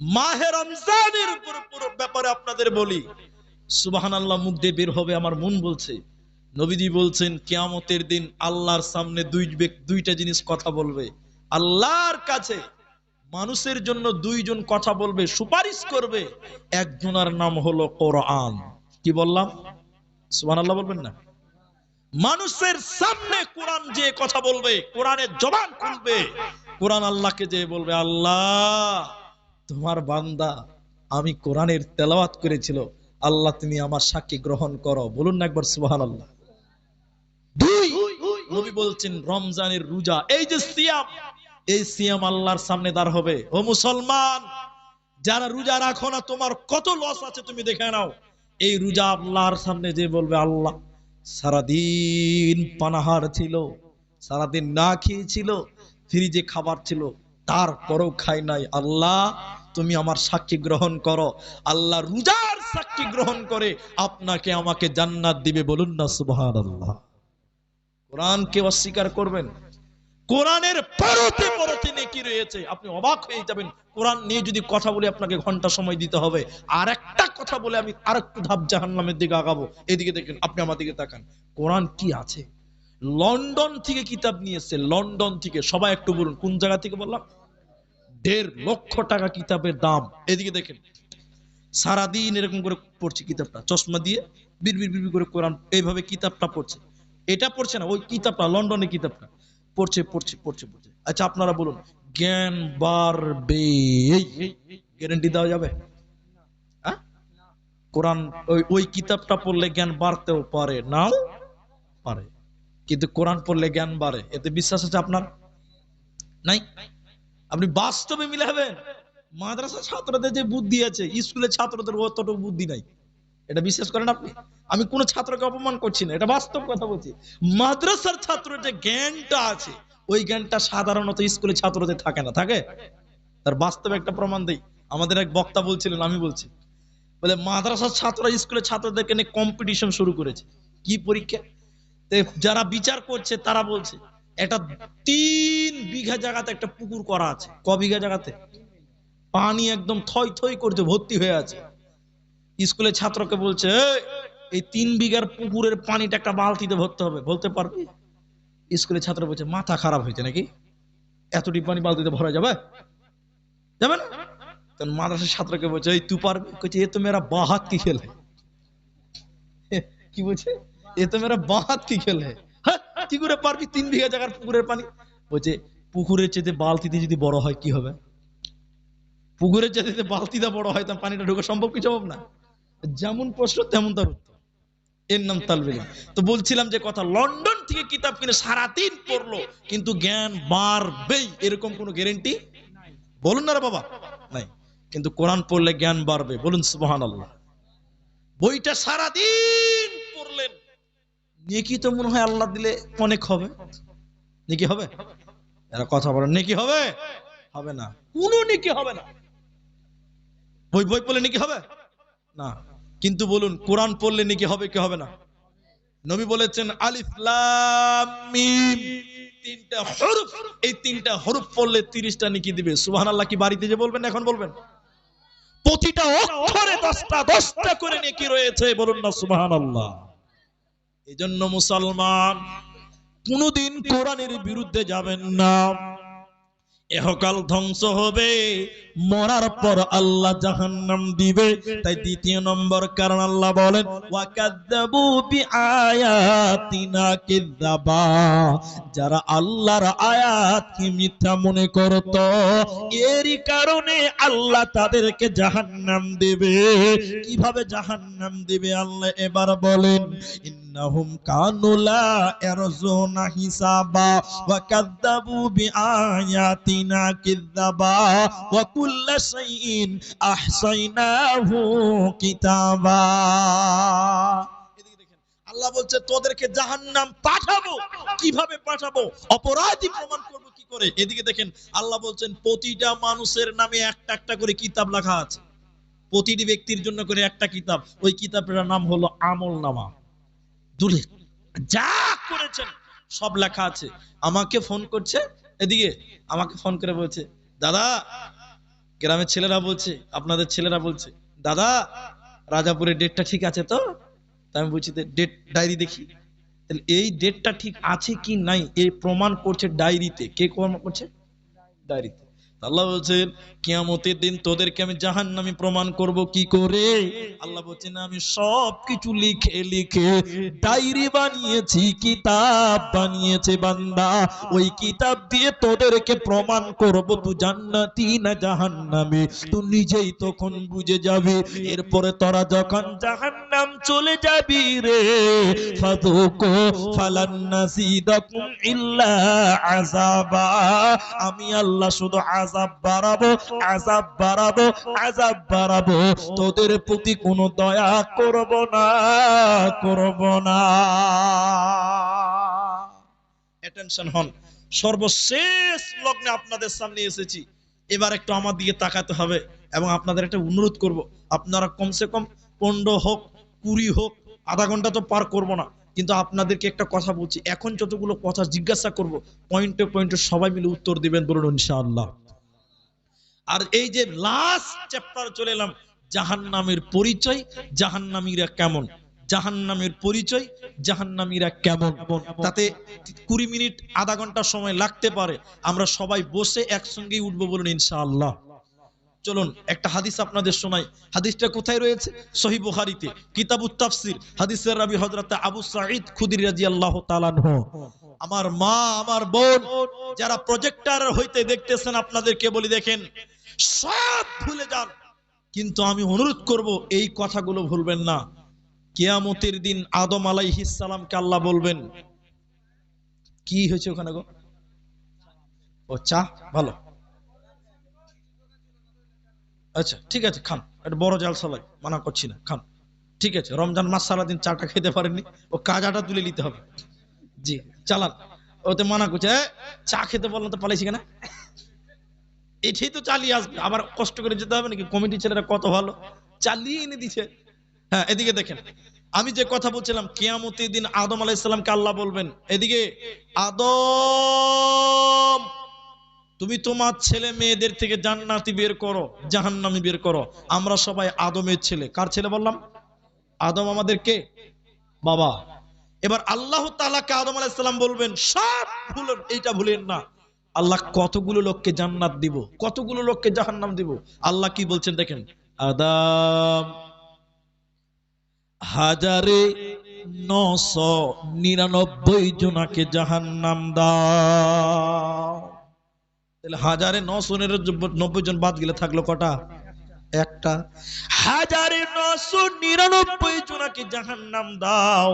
মাহে রমজানের ব্যাপারে আপনাদের বলি, সুবহানাল্লাহ, মুখ দিয়ে বের হবে আমার মন বলছে। নবীজি বলছেন কিয়ামতের দিন আল্লাহর সামনে দুইটা জিনিস কথা বলবে আল্লাহর কাছে। মানুষের জন্য দুইজন কথা বলবে, সুপারিশ করবে। একজনের নাম হলো কোরআন। কি বললাম? সুবহানাল্লাহ বলবেন না? মানুষের সামনে কোরআন যে কথা বলবে, কোরআনের জবান খুলবে, কোরআন আল্লাহকে যে বলবে, আল্লাহ তোমার বান্দা আমি কোরআনের তেলাওয়াত করেছিল, আল্লাহ তুমি আমার সাক্ষী গ্রহণ করো। বলুন না একবার সুবহানাল্লাহ। দুই, নবী বলছেন রমজানের রোজা, এই যে সিয়াম, এই সিয়াম আল্লাহর সামনে দাঁড় হবে। ও মুসলমান, যারা রোজা রাখো না, তোমার কত লস আছে তুমি দেখে নাও। এই রোজা আল্লাহর সামনে যে বলবে, আল্লাহ সারাদিন পানাহার ছিল, সারাদিন না খেয়েছিল, ফ্রিজে খাবার ছিল, তারপরেও খাই নাই, আল্লাহ তুমি আমার সাক্ষী গ্রহণ করো। আল্লাহ রোজার সাক্ষী গ্রহণ করে আপনাকে আমাকে জান্নাত দিবে। বলুন না সুবহানাল্লাহ। কোরআনকে অস্বীকার করবেন? কোরআনের পরতে পরতে নেকি রয়েছে, আপনি অবাক হয়ে যাবেন। কোরআন নিয়ে যদি কথা বলে আপনাকে ঘন্টা সময় দিতে হবে। আর একটা কথা বলে আমি আরেকটু ধাপ জাহান্নামের দিকে আগাবো। এদিকে দেখেন, আপনি আমার দিকে তাকান, কোরআন কি আছে। লন্ডন থেকে কিতাব নিয়ে এসেছে, লন্ডন থেকে। সবাই একটু বলুন কোন জায়গা থেকে বললাম? 1.5 লক্ষ টাকা কিতাবের দাম। এদিকে দেখেন, সারাদিন এরকম করে পড়ছে কিতাবটা, চশমা দিয়ে বিড় বিড় বিড় করে কোরআন এইভাবে কিতাবটা পড়ছে। এটা পড়ছে না, ওই কিতাবটা, লন্ডনের কিতাবটা পড়ছে পড়ছে পড়ছে পড়ছে। আচ্ছা আপনারা বলুন, জ্ঞান বাড়বে, গ্যারান্টি দেওয়া যাবে? হ্যাঁ? কোরআন ওই কিতাবটা পড়লে জ্ঞান বাড়তেও পারে, নাও পারে, কিন্তু কোরআন পড়লে জ্ঞান বাড়ে, এতে বিশ্বাস আছে আপনার? নাই? আপনি বাস্তবে মিলাবেন। মাদ্রাসা ছাত্রদের যে বুদ্ধি আছে, স্কুলের ছাত্রদের অতটুকু বুদ্ধি নাই। এটা বিশ্বাস করেন আপনি? আমি কোন ছাত্রকে অপমান করছি না, এটা বাস্তব কথা বলছি। মাদ্রাসার ছাত্রের যে জ্ঞানটা আছে, ওই জ্ঞানটা সাধারণত স্কুলের ছাত্রদের থাকে না। থাকে? তার বাস্তবে একটা প্রমাণ দেই। আমাদের এক বক্তা বলছিলেন, আমি বলছি, বলে মাদ্রাসার ছাত্ররা স্কুলের ছাত্রদেরকে নিয়ে কম্পিটিশন শুরু করেছে। কি পরীক্ষা? যারা বিচার করছে তারা বলছে একটা 3 বিঘা জায়গাতে একটা পুকুর করা আছে। ক বিঘা জায়গাতে? পানি একদম থই থই করছে, ভর্তি হয়ে আছে। স্কুলের ছাত্রকে বলছে, এই 3 বিঘার পুকুরের পানিটা একটা বালতিতে ভরতে হবে, বলতে পারবে? স্কুলের ছাত্র বলছে, মাথা খারাপ হয়েছে নাকি, এতটি পানি বালতিতে ভরা যাবে? যাবে না। তখন মাদ্রাসার ছাত্রকে বলছে, এই তুই পারবি? কইছে, এ তো মেরা বাঁ হাত কি খেল है। কি বলছে? এ তো মেরা বাঁ হাত কি খেল है। হ্যাঁ, কি করে পারবি 3 বিঘা জায়গার পুকুরের পানি? বলছে, পুকুরের চেয়ে বালতিতে যদি বড় হয় কি হবে? পুকুরের চেয়ে বালতিটা বড় হয়, তার পানিটা ঢোকা সম্ভব কি সম্ভব না? যেমন প্রশ্ন তেমন তার উত্তর। এর নাম তালবে ইলম। তো বলছিলাম যে কথা, লন্ডন থেকে কিতাব কিনে সারাদিন পড়লো, কিন্তু জ্ঞান বাড়বেই এরকম কোনো গ্যারান্টি বলুন না রে বাবা নাই। কিন্তু কোরআন পড়লে জ্ঞান বাড়বে। বলুন সুবহানাল্লাহ। বইটা সারাদিন পড়লেন, নেকি তো মনে হয় আল্লাহ দিলে অনেক হবে। নেকি হবে? এরা কথা বলেন, নেকি হবে? হবে না, কোনো নেকি হবে না। বই বই পড়লে নেকি হবে না। কিন্তু বলুন, কোরআন পড়লে নেকি হবে কি হবে না? নবী বলেছেন আলিফ লাম মিম, 3টা হরফ, এই 3টা হরফ পড়লে 30টা নেকি দিবে। সুবহানাল্লাহ কি বাড়িতে যে বলবেন, এখন বলবেন? প্রতিটা অক্ষরে 10টা করে নেকি রয়েছে। বলুন না সুবহানাল্লাহ। এজন্য মুসলমান, কোনদিন কোরআনের বিরুদ্ধে যাবেন না। এহকাল ধ্বংস হবে, মরার পর আল্লাহ জাহান্নাম দিবে। তাই 2য় নম্বর কারণ আল্লাহ বলেন, ওয়াকাযযাবু বিআয়াতিনা কিযাবা, যারা আল্লাহর আয়াতকে মিথ্যা মনে করত, এরই কারণে আল্লাহ তাদেরকে জাহান্নাম দেবে। কিভাবে জাহান্নাম দিবে আল্লাহ এবার বলেন, ইন্নাহুম কানু লা ইয়ারজুনা হিসাবা ওয়া কাযযাবু বিআয়াতিনা কিযাবা ওয়া কুল্লা শাইইন আহসাইনাহু কিতাবা। এদিকে দেখেন, আল্লাহ বলছে তোদেরকে জাহান্নাম পাঠাবো। কিভাবে পাঠাবো? অপরাধী প্রমাণ করব কি করে? এদিকে দেখেন, আল্লাহ বলছেন প্রতিটা মানুষের নামে একটা একটা করে কিতাব লেখা আছে। প্রতিটি ব্যক্তির জন্য করে একটা কিতাব। ওই কিতাবের নাম হলো আমলনামা। দূরে যা করেছেন সব লেখা আছে। আমাকে ফোন করছে, এদিকে আমাকে ফোন করে বলছে, দাদা গ্রামের ছেলেরা বলছে, আপনাদের ছেলেরা বলছে, দাদা রাজাপুরের ডেটটা ঠিক আছে তো? তা আমি বলছি ডেট ডায়েরি দেখি। তাহলে এই ডেটটা ঠিক আছে কি নাই এই প্রমাণ করছে ডায়েরিতে। কে প্রমাণ করছে? ডায়েরিতে। আল্লাহ বলছেন কিয়ামতের দিন তোদেরকে আমি জাহান্নামী প্রমাণ করব কি করে? আল্লাহ বলছেন আমি সব কিছু লিখে লিখে ডায়েরি বানিয়েছি, কিতাব বানিয়েছে বান্দা। ওই কিতাব দিয়ে তোদেরকে প্রমাণ করব তুই জান্নাতি না জাহান্নামী, তুই নিজেই তখন বুঝে যাবি। এরপরে তোরা যখন জাহান্নাম চলে যাবি রে, ফাযুকু ফালান নাসিদাকুম ইল্লা আযাবা, আমি আল্লাহ শুধু আযাব বাড়াবো, আযাব বাড়াবো, আযাব বাড়াবো, তোদের প্রতি কোনো দয়া করব না, করব না। অ্যাটেনশন হন, সর্বশেষ লগ্নে আপনাদের সামনে এসেছি। এবার একটু আমার দিকে তাকাতে হবে এবং আপনাদের একটা অনুরোধ করব, আপনারা কমসে কম 15 হোক 20 হোক, আধা ঘন্টা তো পার করব না, কিন্তু আপনাদেরকে একটা কথা বলছি, এখন যতগুলো কথা জিজ্ঞাসা করব পয়েন্টে পয়েন্টে সবাই মিলে উত্তর দিবেন, বলুন ইনশাআল্লাহ। আর এই যে লাস্ট চ্যাপ্টার চলে এলাম, জাহান্নামের পরিচয়, জাহান্নামীরা কেমন, জাহান্নামের পরিচয়, জাহান্নামীরা কেমন। তাতে 20 মিনিট আধা ঘন্টা সময় লাগতে পারে, আমরা সবাই বসে একসঙ্গেই উঠবো, বলুন ইনশাআল্লাহ। চলুন একটা হাদিস আপনাদের শোনাই। হাদিসটা কোথায় রয়েছে? সহিহ বুখারীতে, কিতাবুত তাফসীর, হাদিসের রাবী হযরত আবু সাঈদ খুদরী রাদিয়াল্লাহু তাআলা আনহু। আমার মা, আমার বোন, যারা প্রজেক্টর হইতে দেখতেছেন, আপনাদেরকে বলি দেখেন, সব ভুলে যান, কিন্তু আমি অনুরোধ করব এই কথাগুলো ভুলবেন না। কিয়ামতের দিন আদম আলাইহিস সালামকে আল্লাহ বলবেন, কি হয়েছে ওখানে গো? ও চা, ভালো, আচ্ছা ঠিক আছে খান, একটা বড় জাল সালাই, মানা করছি না, খান, ঠিক আছে। রমজান মাস সারাদিন চাটা খেতে পারেননি, ও কাজাটা তুলে নিতে হবে, জি চালান। ওতে মানা করছে, চা খেতে বললাম তো পালাইছি কেন? এটাই তো চালিয়ে আসবে, আবার কষ্ট করে যেতে হবে নাকি? কমিটি ছেলেরা কত ভালো, চালিয়ে এনে দিছে। হ্যাঁ এদিকে দেখেন, আমি যে কথা বলছিলাম, কিয়ামতের দিন আদম আলাইহিস সালামকে আল্লাহ বলবেন, এদিকে আদম তুমি তোমার ছেলে মেয়েদের থেকে জান্নাতি বের করো, জাহান্নামী বের করো। আমরা সবাই আদমের ছেলে। কার ছেলে বললাম? আদম আমাদের কে? বাবা। এবার আল্লাহ তাআলাকে আদম আলাইহিস সালাম বলবেন, সব ভুলেন, এইটা ভুলেন না, আল্লাহ কতগুলো লোককে জান্নাত দিব, কতগুলো লোককে জাহান্নাম দিব। আল্লাহ কি বলছেন দেখেন, আদম হাজারে 999 জনাকে জাহান্নাম দাও। তাহলে 1999 জন বাদ গেলে থাকলো কটা? একটা। 1999 জনাকে জাহান্নাম দাও,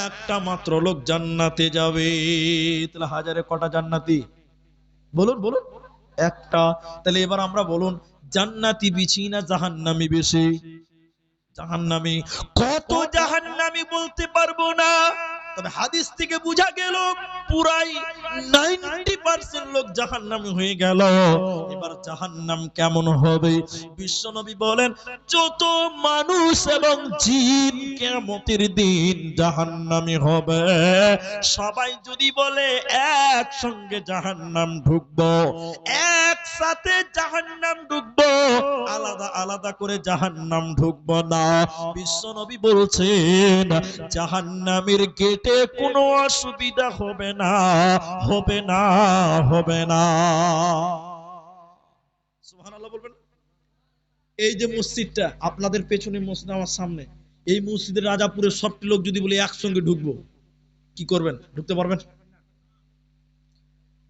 একটা মাত্র লোক জান্নাতে যাবে। তাহলে হাজারে কটা জান্নাতি? বলুন বলুন, একটা। তাহলে এবার আমরা বলুন, জান্নাতি বেশি না জাহান্নামী বেশি? জাহান্নামী। কত জাহান্নামী বলতে পারবো না, তবে হাদিস থেকে বোঝা গেল পুরাই 90% লোক জাহান্নামী হয়ে গেল। এবার জাহান্নাম কেমন হবে? বিশ্বনবী বলেন, যত মানুষ এবং জিন কিয়ামতের দিন জাহান্নামী হবে, সবাই যদি বলে একসঙ্গে জাহান্নাম ঢুকবো, একসাথে জাহান্নাম ঢুকবো, আলাদা আলাদা করে জাহান্নাম ঢুকবো না। বিশ্বনবী বলছেন, জাহান্নামের গেটে কোনো অসুবিধা হবে না, হবে না, হবে না। সুবহানাল্লাহ বলবেন। এই যে মসজিদটা আপনাদের পেছনে, মসজিদ আমার সামনে, এই মসজিদের রাজাপুরের সবটি লোক যদি বলে একসঙ্গে ঢুকবো, কি করবেন? ঢুকতে পারবেন?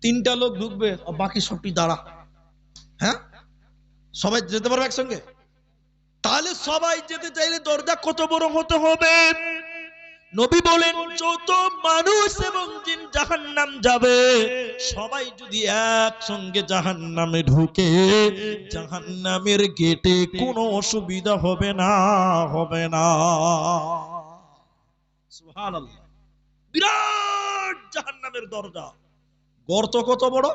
3টা লোক ঢুকবে, আর বাকি সবটি দাঁড়া। হ্যাঁ, সবাই যেতে পারবে একসঙ্গে? তাহলে সবাই যেতে চাইলে দরজা কত বড় হতে হবে? নবী বলেন, যত মানুষ এবং জিন জাহান্নাম যাবে, সবাই যদি একসঙ্গে জাহান্নামে ঢুকে, জাহান্নামের গেটে কোনো অসুবিধা হবে না, হবে না। সুবহানাল্লাহ। বিরাট জাহান্নামের দরজা, গর্ত কত বড়,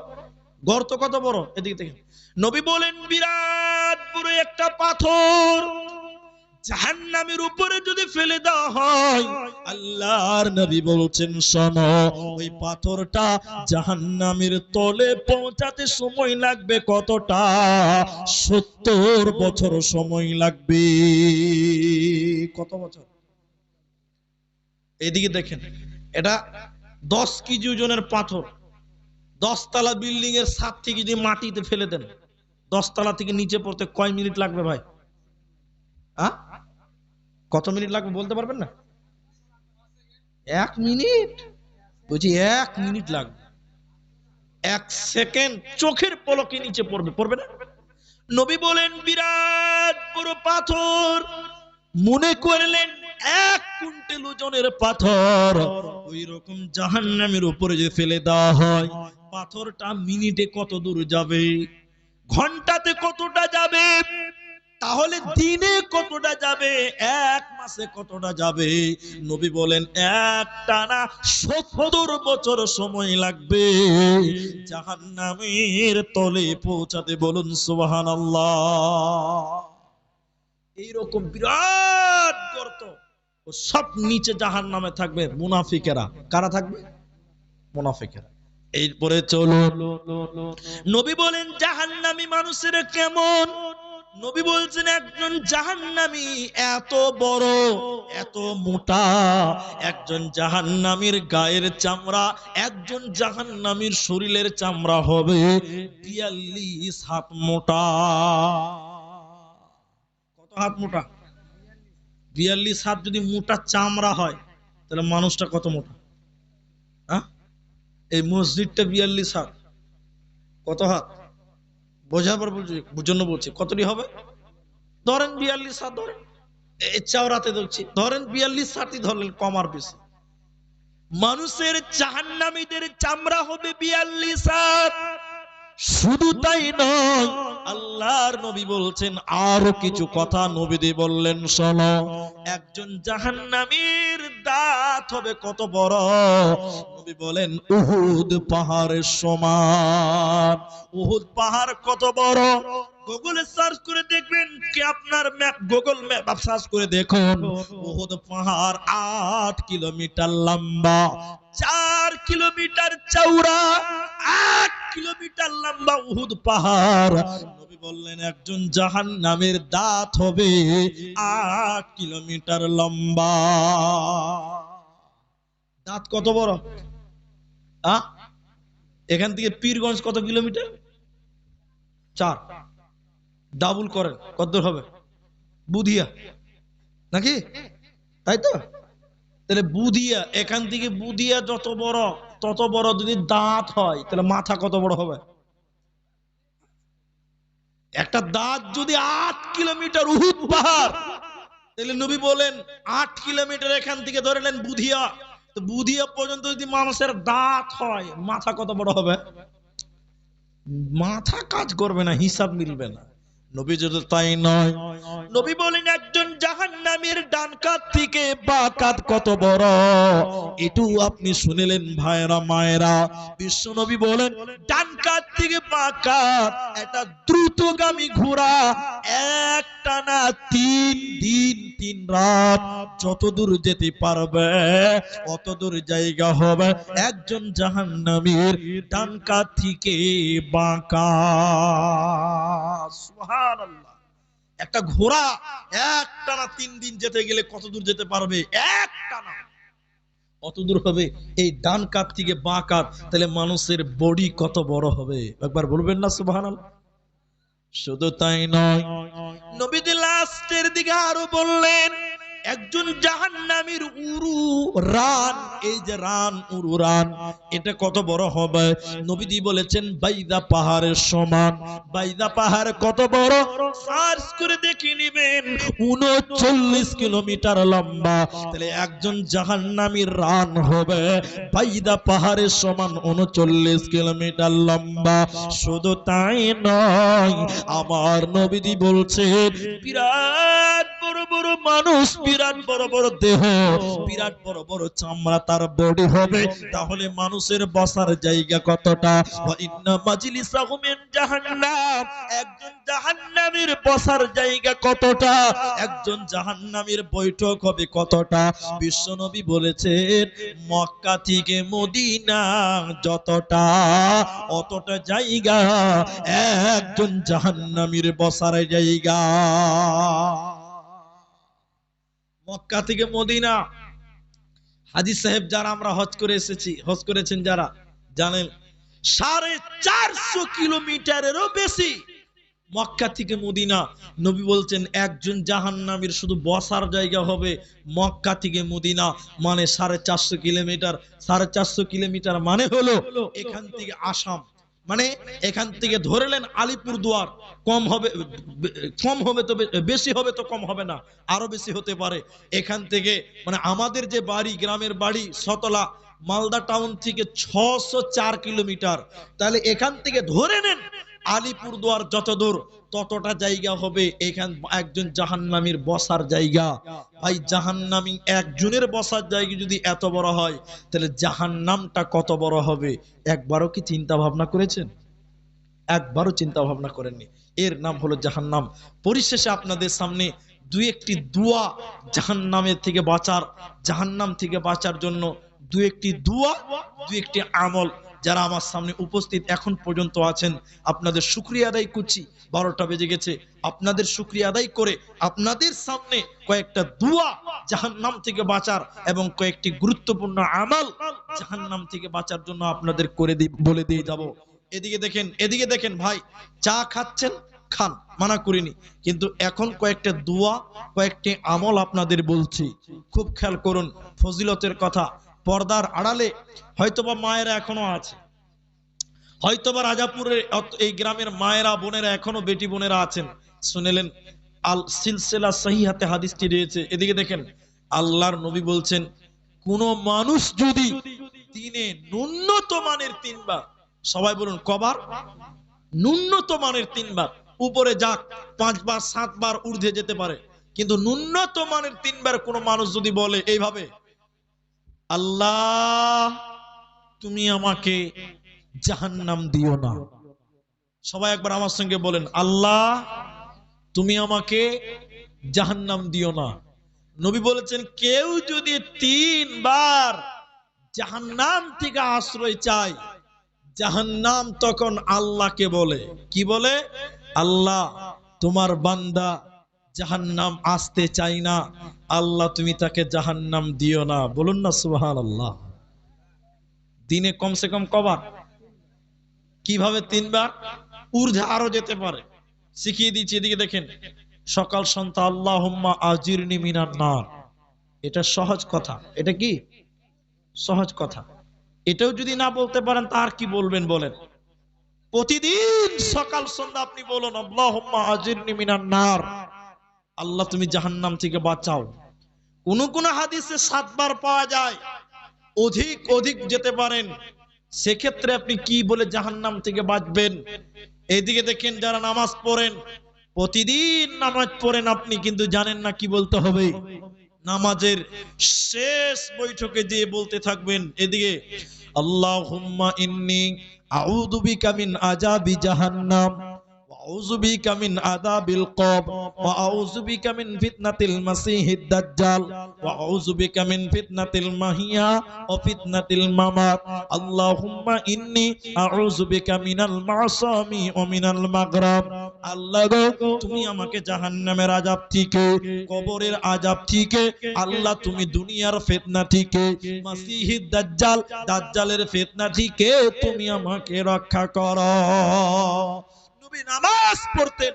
গর্ত কত বড়, এদিকে দেখেন। নবী বলেন, বিরাট বড় একটা পাথর, জাহান্নামের উপরে যদি ফেলে দেওয়া হয়, আল্লাহর নবী বলছেন শোনো, ওই পাথরটা জাহান্নামের তলে পৌঁছাতে সময় লাগবে কতটা? 70 বছর সময় লাগবে। কত বছর? এদিকে দেখেন, এটা 10 কেজি ওজনের পাথর। 10 তলা বিল্ডিং এর ছাদ থেকে যদি মাটিতে ফেলে দেন, 10 তলা থেকে নিচে পড়তে কয় মিনিট লাগবে ভাই? কত মিনিট লাগবে বলতে পারবেন না? 1 মিনিট? বুঝি 1 মিনিট লাগবে। 1 সেকেন্ড চোখের পলকে নিচে পড়বে, পড়বে না? নবী বলেন বিরাট বড় পাথর, মনে করলেন 1 কুইন্টাল ওজনের পাথর। ওই রকম জাহান্নামের উপরে যে ফেলে দেওয়া হয়, পাথরটা মিনিটে কত দূর যাবে, ঘন্টাতে কতটা যাবে, তাহলে দিনে কতটা যাবে, 1 মাসে কতটা যাবে? নবী বলেন একটানা 70 বছর সময় লাগবে জাহান্নামের তলে পৌঁছাতে। বলুন সুবহানাল্লাহ। এইরকম বিরাট গর্ত, সব নিচে জাহান্নামে থাকবে মুনাফিকেরা। কারা থাকবে? মুনাফিকেরা। এরপরে চলো, নবী বলেন জাহান্নামী মানুষের কেমন? নবী বলছেন একজন জাহান্নামী এত বড়, এত মোটা, একজন জাহান্নামীর গায়ের চামড়া, একজন জাহান্নামীর শরীরের চামড়া হবে 42 হাত মোটা। কত হাত মোটা? 42 হাত যদি মোটা চামড়া হয়, তাহলে মানুষটা কত মোটা? এই মসজিদটা 42 হাত, কত হাত? বোঝাবার জন্য বলছি, কতটি হবে? ধরেন 42 হাত, ধরেন চওড়াতে ধরছি, ধরেন 42 হাতই ধরলেন, কম আর বেশি। মানুষের জাহান্নামীদের চামড়া হবে 42 হাত। শুধু তাই নয়, আল্লাহর নবী বলছেন আরো কিছু কথা। নবী বললেন শোনো, একজন জাহান্নামীর দাঁত হবে কত বড়? নবী বলেন উহুদ পাহাড়ের সমান। উহুদ পাহাড় কত বড়? গুগলে সার্চ করে দেখবেন, কি আপনার ম্যাপ, গুগল ম্যাপ সার্চ করে দেখুন, উহুদ পাহাড় 8 কিলোমিটার লম্বা, 4 কিলোমিটার চওড়া, 8 কিলোমিটার লম্বা উহুদ পাহাড়। নবী বললেন একজন জাহান্নামের দাঁত হবে 8 কিলোমিটার লম্বা। দাঁত কত বড়? এখান থেকে পীরগঞ্জ কত কিলোমিটার? 4। ডাবল করেন, কত হবে? বুধিয়া নাকি, তাই তো? তাহলে বুধিয়া, এখান থেকে বুধিয়া যত বড়, তত বড় যদি দাঁত হয়, তাহলে মাথা কত বড় হবে? একটা দাঁত যদি 8 কিলোমিটার উহুদ পাহাড়, তাহলে নবী বলেন 8 কিলোমিটার এখান থেকে ধরে নেন বুধিয়া, তো বুধিয়া পর্যন্ত যদি মানুষের দাঁত হয়, মাথা কত বড় হবে? মাথা কাজ করবে না, হিসাব মিলবে না। নবী যদি তাই নয়, নবী বলেন একজন জাহান্নামীর ডান কাঁধ থেকে বাঁ কাঁধ কত বড়? এটু আপনি শুনিলেন ভাইরা মায়েরা। বিশ্ব নবী বলেন ডান কাঁধ থেকে বাঁ কাঁধ একটা দ্রুতগামী ঘোড়া একটানা 3 দিন 3 রাত যত দূর যেতে পারবে, অত দূর জায়গা হবে একজন জাহান্নামীর ডান কাঁধ থেকে বাঁ কাঁধ। সুবহানাল্লাহ। একটা ঘোড়া একটানা 3 দিন যেতে গেলে কত দূর যেতে পারবে? একটানা অত দূর হবে এই ডান কাঁধ থেকে বাঁ কাঁধ। তাহলে মানুষের বডি কত বড় হবে? একবার বলবেন না সুবহানাল্লাহ। শুধু তাই নয়, নবী লাস্টের দিকে আরো বললেন একজন জাহান্নামীর উরু রান, এই যে রান, উরু রান, এটা কত বড় হবে? নবীজি বলেছেন বাইদা পাহাড়ের সমান। বাইদা পাহাড় কত বড়? সার্চ করে দেখে নেবেন 39 কিলোমিটার লম্বা। তাহলে একজন জাহান্নামীর রান হবে বাইদা পাহাড়ের সমান, 39 কিলোমিটার লম্বা। শুধু তাই নয়, আমার নবীজি বলছেন বিরাট বড় বড় মানুষ, বিরাট বড় বড় দেহ, বিরাট বড় বড় চামড়া তার বডি হবে, তাহলে মানুষের বসার জায়গা কতটা? ওয়া ইন্না মাজলিসাহু মিন জাহান্নাম, একজন জাহান্নামীর বসার জায়গা কতটা? একজন জাহান্নামীর বৈঠক হবে কতটা? বিশ্বনবী বলেছেন মক্কা থেকে মদিনা যতটা, অতটা জায়গা একজন জাহান্নামীর বসার জায়গা। মক্কা থেকে মদিনা, হাজী সাহেব যারা আমরা হজ করে এসেছি, হজ করেছেন যারা, জানেন 450 কিলোমিটারেরও বেশি মক্কা থেকে মদিনা। নবী বলছেন একজন জাহান্নামীর শুধু বসার জায়গা হবে মক্কা থেকে মদিনা, মানে 450 কিলোমিটার। 450 কিলোমিটার মানে হলো এখান থেকে আসাম, মানে এখান থেকে ধরলেন আলিপুরদুয়ার, কম হবে, কম হবে তো বেশি হবে তো কম হবে না, আরো বেশি হতে পারে। এখান থেকে মানে আমাদের যে বাড়ি, গ্রামের বাড়ি সতলা, মালদা টাউন থেকে 604 কিলোমিটার, তাহলে এখান থেকে ধরে নেন আলিপুরদুয়ার যত দূর ততটা জায়গা হবে এখান একজন জাহান্নামীর বসার জায়গা। ভাই জাহান্নামী একজনের বসার জায়গা যদি এত বড় হয়, তাহলে জাহান্নামটা কত বড় হবে? একবারও কি চিন্তা ভাবনা করেছেন? একবারও চিন্তা ভাবনা করেননি। এর নাম হলো জাহান্নাম। পরিশেষে আপনাদের সামনে দুই একটি দোয়া, জাহান্নামের থেকে বাঁচার, জাহান্নাম থেকে বাঁচার জন্য দুই একটি দোয়া, দুই একটি আমল, যারা আমার সামনে উপস্থিত এখন পর্যন্ত আছেন আপনাদের শুকরিয়া আদায় করছি। 12টা বেজে গেছে, আপনাদের শুকরিয়া আদায় করে আপনাদের সামনে কয়েকটা দোয়া জাহান্নাম থেকে বাঁচার এবং কয়েকটি গুরুত্বপূর্ণ আমল জাহান্নাম থেকে বাঁচার জন্য আপনাদের করে বলে দিয়ে যাব। এদিকে দেখেন, এদিকে দেখেন ভাই, চা খাচ্ছেন খান, মানা করিনি, কিন্তু এখন কয়েকটা দোয়া, কয়েকটি আমল আপনাদের বলছি, খুব খেয়াল করুন। ফজিলতের কথা, পর্দার আড়ালে হয়তোবা মায়েরা এখনো আছে, হয়তোবা রাজাপুরের এই গ্রামের মায়েরা বোনেরা এখনো বেটি বোনেরা আছেন, শুনেলেন আল সিলসিলা সহিহাতে হাদিসটি রয়েছে। এদিকে দেখেন, আল্লাহর নবী বলছেন কোন মানুষ যদি দিনে ন্যূনতম মানের 3 বার, সবাই বলুন কবার? ন্যূনতম মানের 3 বার, উপরে যাক 5 বার 7 বার ঊর্ধ্বে যেতে পারে, কিন্তু ন্যূনতম মানের 3 বার কোন মানুষ যদি বলে এইভাবে, আল্লাহ তুমি আমাকে জাহান্নাম দিও না, সবাই একবার আমার সঙ্গে বলেন, আল্লাহ তুমি আমাকে জাহান্নাম দিও না। নবী বলেছেন কেউ যদি 3 বার জাহান্নাম থেকে আশ্রয় চায়, জাহান্নাম তখন আল্লাহকে বলে, কি বলে? আল্লাহ তোমার বান্দা জাহান্নাম আসতে চাই না, আল্লাহ তুমি তাকে জাহান্নাম দিও না। বলুন না সুবহানাল্লাহ। দিনে কমসে কম কবার? কিভাবে 3 বার? ঊর্ধ্বে আরো যেতে পারে, শিখিয়ে দিচ্ছি। এদিকে দেখেন, সকাল সন্ধ্যা আল্লাহুম্মা আজিরনি মিনান নার, এটা সহজ কথা। এটা কি সহজ কথা? এটাও যদি না বলতে পারেন তার কি বলবেন বলেন? প্রতিদিন সকাল সন্ধ্যা আপনি বলুন আল্লাহুম্মা আজিরনি মিনান নার, আল্লাহ তুমি জাহান্নাম থেকে বাঁচাও। কোন কোন হাদিসে 7 বার পাওয়া যায়, অধিক অধিক যেতে পারেন, সেক্ষেত্রে আপনি কি বলে জাহান্নাম থেকে বাঁচবেন? এইদিকে দেখেন, যারা নামাজ পড়েন, প্রতিদিন নামাজ পড়েন আপনি, কিন্তু জানেন না কি বলতে হবে। নামাজের শেষ বৈঠকে যে বলতে থাকবেন, এদিকে আল্লাহুম্মা ইন্নী আউযু বিকা মিন আযাবি জাহান্নাম ওয়া আউযু বিকা মিন আযাবিল কবর ওয়া আউযু বিকা মিন ফিতনাতিল মাসিহিদ দাজ্জাল ওয়া আউযু বিকা মিন ফিতনাতিল মাহিয়া ওয়া ফিতনাতিল মামাত। আল্লাহুম্মা ইন্নী আউযু বিকা মিনাল মাসামি ওয়া মিনাল মাগরাব। আল্লাহ গো তুমি আমাকে জাহান্নামের আযাব থেকে, কবরের আযাব থেকে, আল্লাহ তুমি দুনিয়ার ফিতনা থেকে, মাসিহিদ দাজ্জাল দাজ্জালের ফিতনা থেকে তুমি আমাকে রক্ষা করো। নবী নামাজ পড়তেন,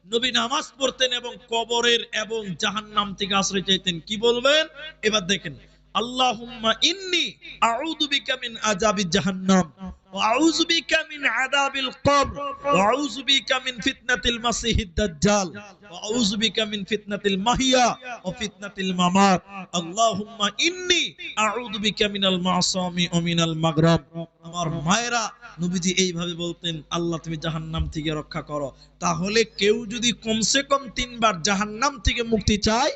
নবী নামাজ পড়তেন এবং কবরের এবং জাহান্নাম থেকে আশ্রয় চাইতেন। কি বলবেন এবার দেখেন, আল্লাহুম্মা ইন্নী আউযু বিকা মিন আযাবি জাহান্নাম ওয়া আউযু বিকা মিন আযাবিল কবর ওয়া আউযু বিকা মিন ফিতনাতিল মাসিহিদ দাজ্জাল ওয়া আউযু বিকা মিন ফিতনাতিল মাহিয়া ওয়া ফিতনাতিল মামাত। আল্লাহুম্মা ইন্নী আউযু বিকা মিনাল মাসামি ওয়া মিনাল মাগরাব। আমার মায়েরা, নবীজি এইভাবে বলতেন, আল্লাহ তুমি জাহান্নাম থেকে রক্ষা করো। তাহলে কেউ যদি কমসে কম 3 বার জাহান্নাম থেকে মুক্তি চায়,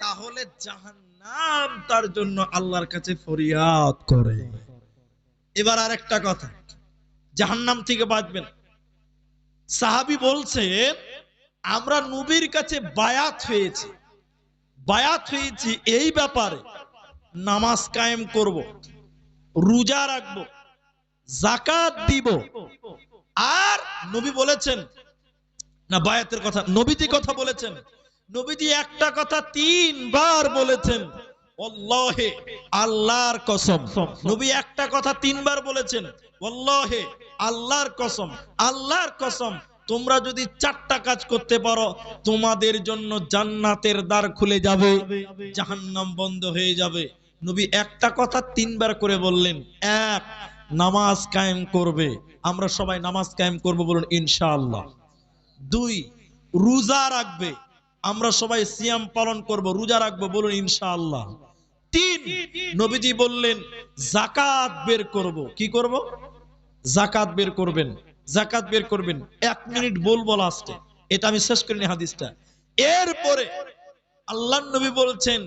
তাহলে জাহান্নাম তার জন্য আল্লাহর কাছে ফরিয়াদ করে। এবার আরেকটা কথা, জাহান্নাম থেকে বাঁচবেন। সাহাবী বলছেন আমরা নবীর কাছে বায়াত হয়েছি এই ব্যাপারে, নামাজ কায়েম করব, রোজা রাখবো, যাকাত দিব। আর নবী বলেছেন না, বায়াতের কথা নবীজি কথা বলেছেন, নবীজি একটা কথা 3 বার বলেছেন, ওয়াল্লাহি আল্লাহর কসম। নবী একটা কথা 3 বার বলেছেন, ওয়াল্লাহি আল্লাহর কসম, আল্লাহর কসম, তোমরা যদি 4টা কাজ করতে পারো তোমাদের জন্য জান্নাতের দ্বার খুলে যাবে, জাহান্নাম বন্ধ হয়ে যাবে। নবী একটা কথা 3 বার করে বললেন। 1, নামাজ কায়েম করবে, আমরা সবাই নামাজ কায়েম করব, বলুন ইনশাআল্লাহ। 2, রোজা রাখবে, আমরা সবাই সিয়াম পালন করব, রোজা রাখবো, বলুন ইনশাআল্লাহ। 3, নবীজি বললেন যাকাত বের করব। কি করব? যাকাত বের করবেন, যাকাত বের করবেন। 1 মিনিট বলবো লাস্টে, এটা আমি শেষ করিনি হাদিসটা। এরপরে আল্লাহর নবী বলছেন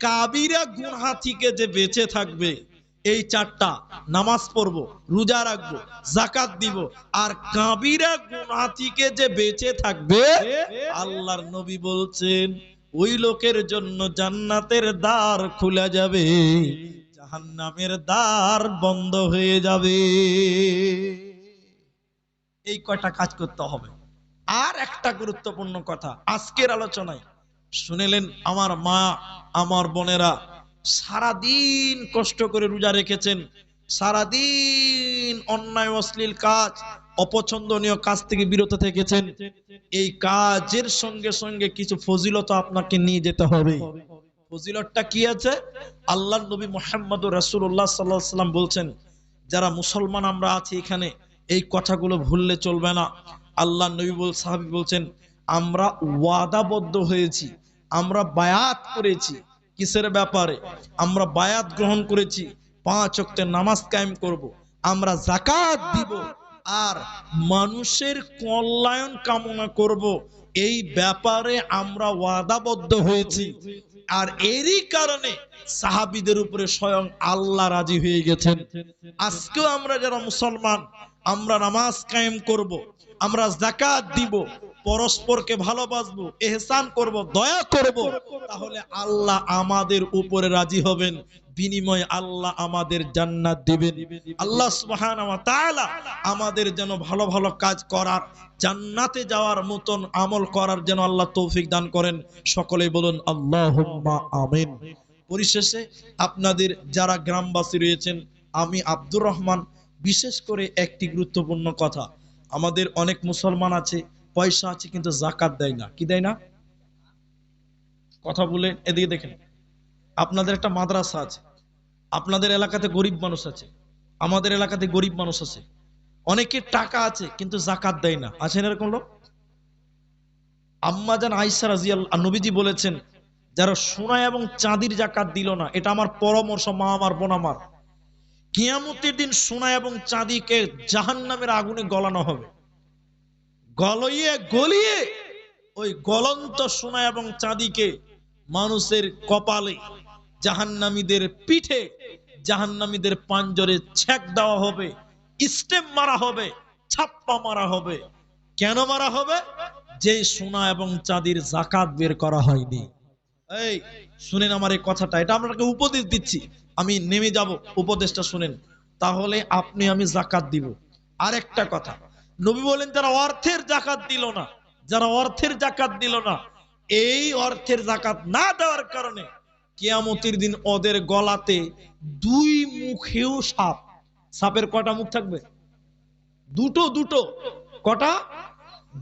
কাবিরা গুনাহ থেকে যে বেঁচে থাকবে, এই 4টা, নামাজ পড়বো, রোজা রাখবো, যাকাত দিব, আর কাবিরা গুনাহ থেকে যে বেঁচে থাকবে, আল্লাহর নবী বলছেন ওই লোকের জন্য জান্নাতের দ্বার খুলে যাবে, জাহান্নামের দ্বার বন্ধ হয়ে যাবে। এই কয়টা কাজ করতে হবে। আর একটা গুরুত্বপূর্ণ কথা আজকের আলোচনায় শুনেলেন, আমার মা, আমার বোনেরা সারাদিন কষ্ট করে রোজা রেখেছেন, সারাদিন অন্যায় অশ্লীল কাজ, অপছন্দনীয় কাজ থেকে বিরত থেকেছেন। এই কাজের সঙ্গে সঙ্গে কিছু ফজিলত আপনাকে নিয়ে যেতে হবে। ফজিলতটা কি আছে? আল্লাহর নবী মুহাম্মদুর রাসূলুল্লাহ সাল্লাল্লাহু আলাইহি ওয়াসাল্লাম বলছেন, যারা মুসলমান আমরা আছি এখানে, এই কথাগুলো ভুললে চলবে না। আল্লাহর নবী সাহাবী বলছেন আমরা ওয়াদাবদ্ধ হয়েছি, আমরা বায়াত করেছি। কিসের ব্যাপারে? আমরা বায়াত গ্রহণ করেছি 5 ওয়াক্তের নামাজ কায়েম করব, আমরা যাকাত দিব, আর মানুষের কল্যাণ কামনা করব। এই ব্যাপারে আমরা ওয়াদাবদ্ধ হয়েছি। আর এরই কারণে সাহাবীদের উপরে স্বয়ং আল্লাহ রাজি হয়ে গেছেন। আজকেও আমরা যারা মুসলমান, আমরা নামাজ কায়েম করব, আমরা যাকাত দিব, পরস্পরকে ভালোবাসবো, ইহসান করব, দয়া করব, তাহলে আল্লাহ আমাদের উপরে রাজি হবেন, বিনিময়ে আল্লাহ আমাদের জান্নাত দিবেন। আল্লাহ সুবহানাহু ওয়া তাআলা আমাদের যেন ভালো ভালো কাজ করার, জান্নাতে যাওয়ার মতন আমল করার যেন আল্লাহ তৌফিক দান করেন। সকলেই বলুন আল্লাহুম্মা আমিন। পরিশেষে আপনাদের যারা গ্রামবাসী রয়েছেন, আমি আব্দুর রহমান, বিশেষ করে একটি গুরুত্বপূর্ণ কথা, আমাদের অনেক মুসলমান আছে, পয়সা আছে কিন্তু যাকাত দেয় না। কি দেয় না? কথা বলে এদিকে দেখেন, আপনাদের একটা মাদ্রাসা আছে, আপনাদের এলাকাতে গরিব মানুষ আছে, আমাদের এলাকাতে গরিব মানুষ আছে, অনেকের টাকা আছে কিন্তু যাকাত দেয় না। আছেন এরকম লোক? আম্মা জান আয়েশা রাদিয়াল্লাহু, নবীজি বলেছেন যারা সোনা এবং চাঁদির যাকাত দিল না, এটা আমার পরামর্শ, মা আমার, বোন আমার, কিয়ামতের দিন সোনা এবং চাঁদিকে জাহান্নামের আগুনে গলানো হবে। গলিয়ে ওই গলন্ত সোনা এবং চাঁদিকে মানুষের কপালে, জাহান্নামীদের পিঠে, জাহান্নামীদের পাঞ্জরে ছ্যাক দেওয়া হবে, স্টেপ মারা হবে, ছাপ্পা মারা হবে। কেন মারা হবে? যে সোনা এবং চাঁদির যাকাত বের করা হয়নি। এই শুনেন আমার এই কথাটা, এটা আপনাকে উপদেশ দিচ্ছি, আমি নেমে যাব, উপদেশটা শুনেন, তাহলে আপনি আমি যাকাত দিব। আরেকটা কথা, নবী বলেন যারা অর্থের যাকাত দিল না, যারা অর্থের যাকাত দিল না, এই অর্থের যাকাত না দেওয়ার কারণে কিয়ামতের দিন ওদের গলাতে 2 মুখেও সাপ। সাপের কয়টা মুখ থাকবে? দুটো। কটা?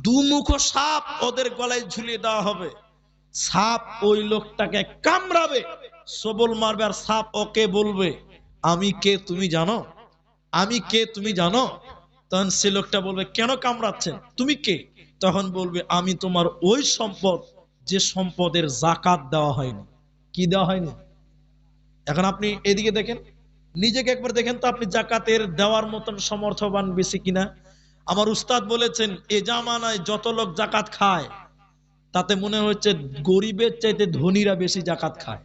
2 মুখ সাপ ওদের গলায় ঝুলিয়ে দেওয়া হবে। সাপ ওই লোকটাকে কামড়াবে, সবল মারবে, আর সাপ ওকে বলবে আমি কে তুমি জানো? আমি কে তুমি জানো? তখন সে লোকটা বলবে কেন কামড়াচ্ছেন, তুমি কে? তখন বলবে আমি তোমার ওই সম্পদ যে সম্পদের যাকাত দেওয়া হয়নি। কি দেওয়া হয়নি? এখন আপনি এদিকে দেখেন, নিজেকে একবার দেখেন তো আপনি যাকাতের দেওয়ার মতন সমর্থবান বেশি কিনা। আমার উস্তাদ বলেছেন এ জামানায় যত লোক যাকাত খায় তাতে মনে হচ্ছে গরিবের চাইতে ধনীরা বেশি জাকাত খায়।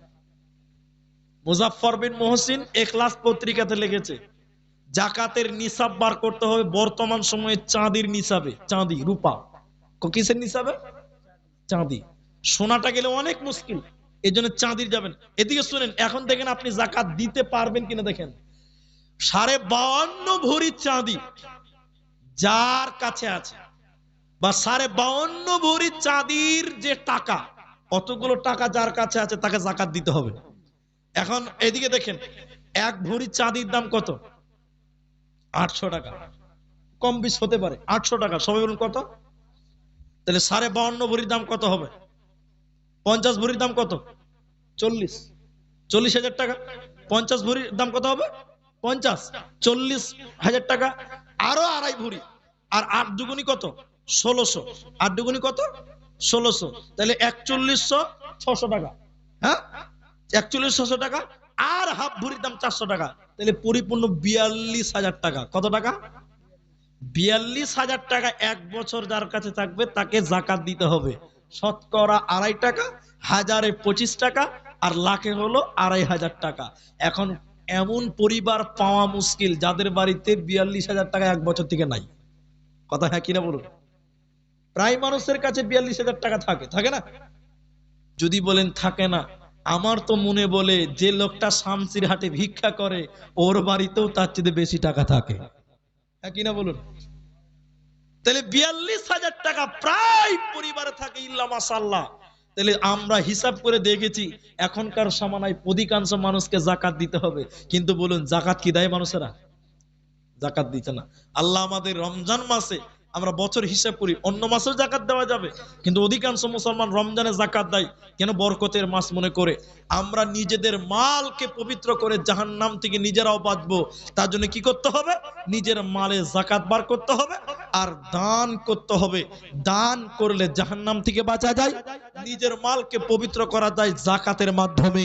মুজাফফর বিন মুহসিন ইখলাস পত্রিকাতে লিখেছে, জাকাতের নিসাব বার করতে হবে বর্তমান সময়ে চাঁদির নিসাবে, চাঁদি রূপা। কিসের নিসাবে? চাঁদি। সোনাটা গেলে অনেক মুশকিল, এই জন্য চাঁদির যাবেন। এদিকে শুনেন, এখন দেখেন আপনি জাকাত দিতে পারবেন কিনা দেখেন। 52.5 ভরি চাঁদি যার কাছে আছে, বা 52.5 ভরি চাঁদির যে টাকা, অতগুলো টাকা যার কাছে আছে তাকে জাকাত দিতে হবে। এখন এদিকে দেখেন, 1 ভরি চাঁদির দাম কত? 800 টাকা, কম বেশি হতে পারে। 800 টাকা, সবাই বলুন কত? তাহলে 52.5 ভরির দাম কত হবে? 50 ভরির দাম কত? 40,000 টাকা। 50 ভরির দাম কত হবে? 40,000 টাকা। আরো 2.5 ভরি, আর 8 দুগুনি কত? 1600। 8 দুগুনি কত? 1600। তাহলে 41,600 টাকা। হ্যাঁ, 41,600 টাকা। আর হাফ ভরির দাম 400 টাকা, তাহলে পরিপূর্ণ 42,000 টাকা। কত টাকা? 42,000 টাকা। 1 বছর যার কাছে থাকবে তাকে জাকাত দিতে হবে শতকরা 2.5 টাকা, হাজারে 25 টাকা, আর লাখে হলো 2,500 টাকা। এখন এমন পরিবার পাওয়া মুশকিল যাদের বাড়িতে 42,000 টাকা 1 বছর থেকে নাই। কথা হ্যাঁ কিনা বলুন? প্রায় মানুষের কাছে 42,000 টাকা থাকে, থাকে না? যদি বলেন থাকে না, আমার তো মনে বলে যে লোকটা শামসির হাটে ভিক্ষা করে ওর বাড়িতেও তার চেয়ে বেশি টাকা থাকে। হ্যাঁ কিনা বলুন? তাহলে 42,000 টাকা প্রায় পরিবারে থাকে, ইল্লা মাশাআল্লাহ। তাহলে আমরা হিসাব করে দেখেছি এখনকার সময় অধিকাংশ মানুষকে জাকাত দিতে হবে, কিন্তু বলুন জাকাত কি দেয় মানুষেরা? জাকাত দিতে না। আল্লাহ আমাদের রমজান মাসে, আমরা বছর হিসাব করি অন্য মাসেও জাকাত দেওয়া যাবে, কিন্তু অধিকাংশ মুসলমান রমজানে জাকাত দেয় কেন? বরকতের মাস মনে করে। আমরা নিজেদের মালকে পবিত্র করে জাহান্নাম থেকে নিজেরাও বাঁচবো, তার জন্য কি করতে হবে? নিজের মালে জাকাত বার করতে হবে আর দান করতে হবে। দান করলে জাহান্নাম থেকে বাঁচা যায়, নিজের মালকে পবিত্র করা যায় জাকাতের মাধ্যমে।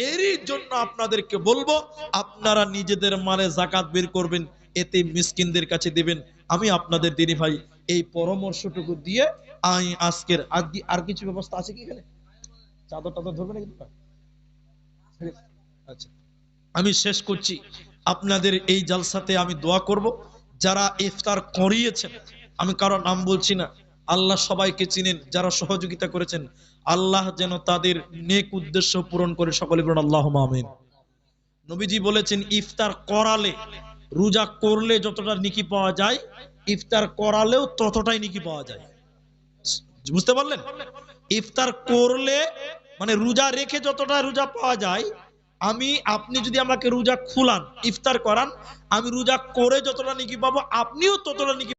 এরই জন্য আপনাদেরকে বলবো, আপনারা নিজেদের মালে জাকাত বের করবেন, এতে মিসকিনদের কাছে দিবেন। আমি আপনাদের দিনী ভাই এই পরামর্শটুকু দিয়ে আমি আজকের আর কিছু ব্যবস্থা আছে কি এখানে? চাদর টাদর ধরবে নাকি? আচ্ছা, আমি শেষ করছি। আপনাদের এই জালসাতে আমি দোয়া করব, যারা ইফতার করিয়েছেন, আমি কারো নাম বলছি না, আল্লাহ সবাইকে চিনেন, যারা সহযোগিতা করেছেন আল্লাহ যেন তাদের নেক উদ্দেশ্য পূরণ করে। সকলে বলুন আল্লাহুম্মা আমিন। নবীজি বলেছেন ইফতার করালে, রোজা করলে যতটা নেকি পাওয়া যায়, ইফতার করালেও ততটাই নেকি পাওয়া যায়। বুঝতে পারলেন? ইফতার করলে মানে রোজা রেখে যতটা রোজা পাওয়া যায়, আপনি যদি আমাকে রোজা খুলান, ইফতার করান, আমি রোজা করে যতটা নেকি পাবো আপনিও ততটা নেকি